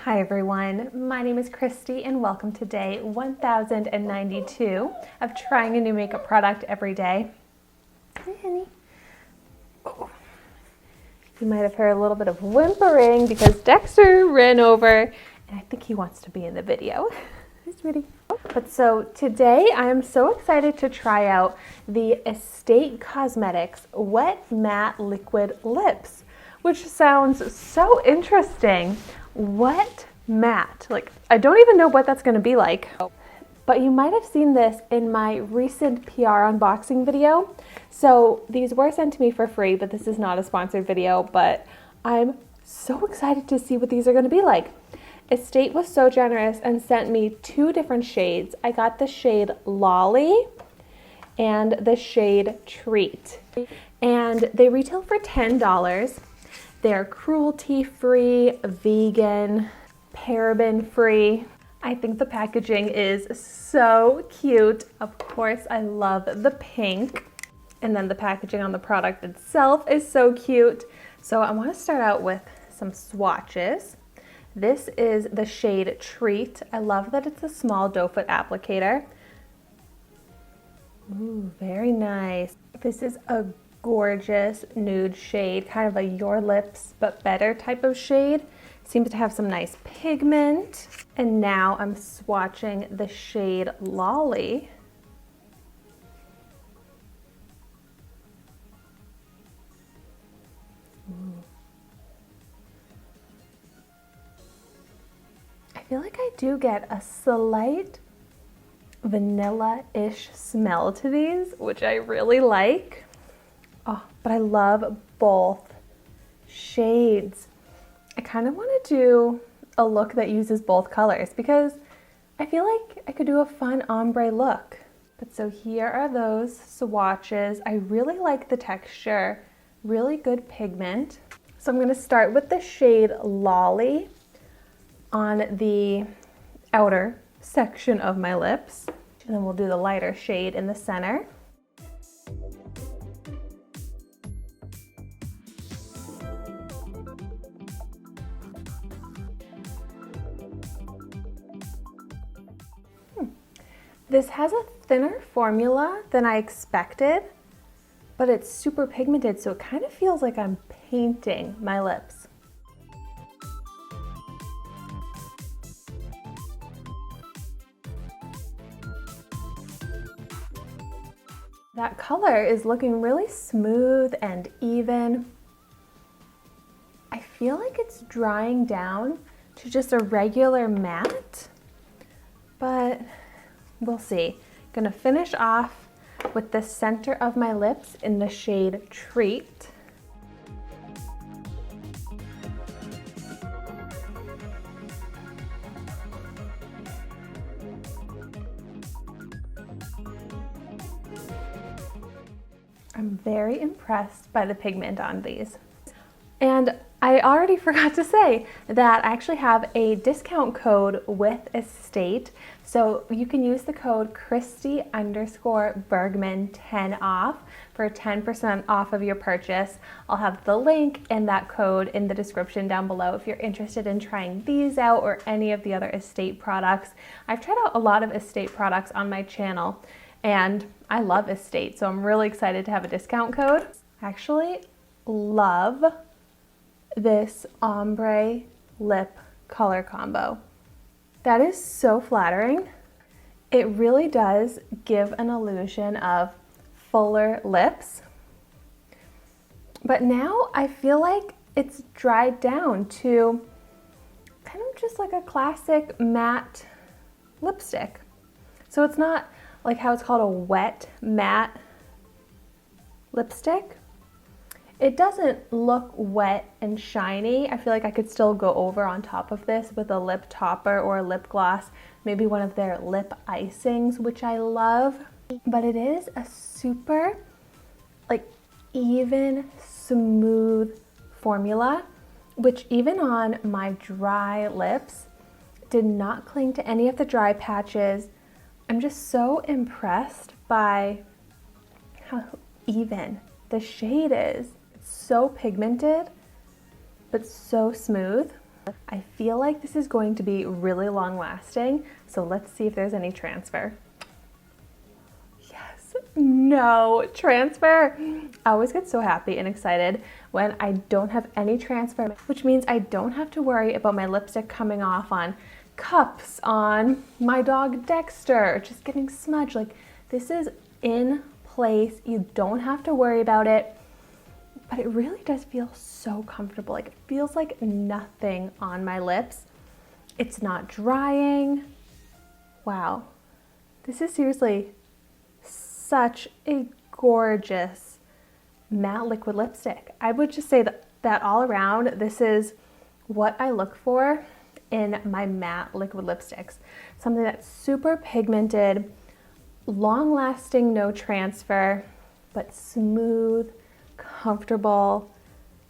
Hi everyone, my name is Christy and welcome to day 1092 of trying a new makeup product every day. Hi honey. Oh. You might have heard a little bit of whimpering because Dexter ran over and I think he wants to be in the video. Hi sweetie. But so today I am so excited to try out the Estate Cosmetics Wet Matte Liquid Lips, which sounds so interesting. Wet matte, like I don't even know what that's going to be like, but you might have seen this in my recent PR unboxing video. So these were sent to me for free, but this is not a sponsored video, but I'm so excited to see what these are going to be like. Estate was so generous and sent me two different shades. I got the shade Lolly and the shade Treat, and they retail for $10. They're cruelty-free, vegan, paraben-free. I think the packaging is so cute. Of course, I love the pink. And then the packaging on the product itself is so cute. So I want to start out with some swatches. This is the shade Treat. I love that it's a small doe foot applicator. Ooh, very nice. This is a gorgeous nude shade, kind of a Your Lips but better type of shade. Seems to have some nice pigment. And now I'm swatching the shade Lolly. Ooh. I feel like I do get a slight vanilla-ish smell to these, which I really like. Oh, but I love both shades. I kind of want to do a look that uses both colors because I feel like I could do a fun ombre look. But so here are those swatches. I really like the texture, really good pigment. So I'm going to start with the shade Lolly on the outer section of my lips. And then we'll do the lighter shade in the center. This has a thinner formula than I expected, but it's super pigmented, so it kind of feels like I'm painting my lips. That color is looking really smooth and even. I feel like it's drying down to just a regular matte, but we'll see. Gonna finish off with the center of my lips in the shade Treat. I'm very impressed by the pigment on these. And I already forgot to say that I actually have a discount code with Estate. So you can use the code Christy_Bergman10 off for 10% off of your purchase. I'll have the link and that code in the description down below if you're interested in trying these out or any of the other Estate products. I've tried out a lot of Estate products on my channel and I love Estate, so I'm really excited to have a discount code. I actually love this ombre lip color combo. That is so flattering. It really does give an illusion of fuller lips. But now I feel like it's dried down to kind of just like a classic matte lipstick. So it's not like how it's called a wet matte lipstick. It doesn't look wet and shiny. I feel like I could still go over on top of this with a lip topper or a lip gloss, maybe one of their lip icings, which I love. But it is a super like even, smooth formula, which even on my dry lips did not cling to any of the dry patches. I'm just so impressed by how even the shade is. So pigmented, but so smooth. I feel like this is going to be really long lasting, so let's see if there's any transfer. Yes, no transfer. I always get so happy and excited when I don't have any transfer, which means I don't have to worry about my lipstick coming off on cups, on my dog Dexter, just getting smudged. Like, this is in place. You don't have to worry about it. But it really does feel so comfortable. Like, it feels like nothing on my lips. It's not drying. Wow. This is seriously such a gorgeous matte liquid lipstick. I would just say that all around, this is what I look for in my matte liquid lipsticks. Something that's super pigmented, long lasting, no transfer, but smooth, comfortable.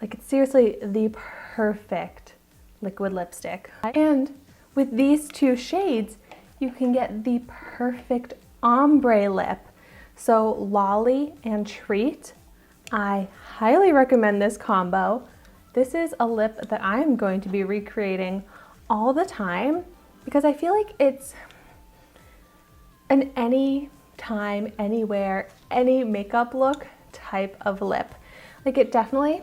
Like, it's seriously the perfect liquid lipstick. And with these two shades, you can get the perfect ombre lip. So Lolly and Treat, I highly recommend this combo. This is a lip that I'm going to be recreating all the time because I feel like it's an anytime, anywhere, any makeup look type of lip. Like, it definitely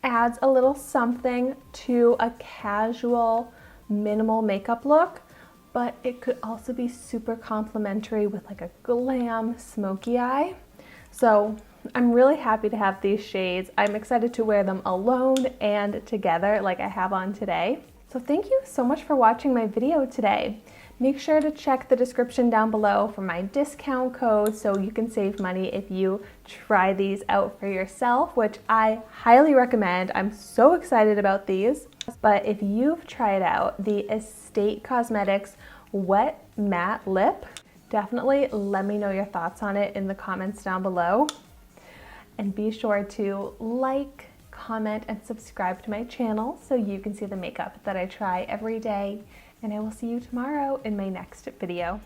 adds a little something to a casual, minimal makeup look, but it could also be super complimentary with like a glam smoky eye. So I'm really happy to have these shades. I'm excited to wear them alone and together like I have on today. So thank you so much for watching my video today. Make sure to check the description down below for my discount code so you can save money if you try these out for yourself, which I highly recommend. I'm so excited about these. But if you've tried out the Estate Cosmetics Wet Matte Lip, definitely let me know your thoughts on it in the comments down below. And be sure to like, comment, and subscribe to my channel so you can see the makeup that I try every day. And I will see you tomorrow in my next video.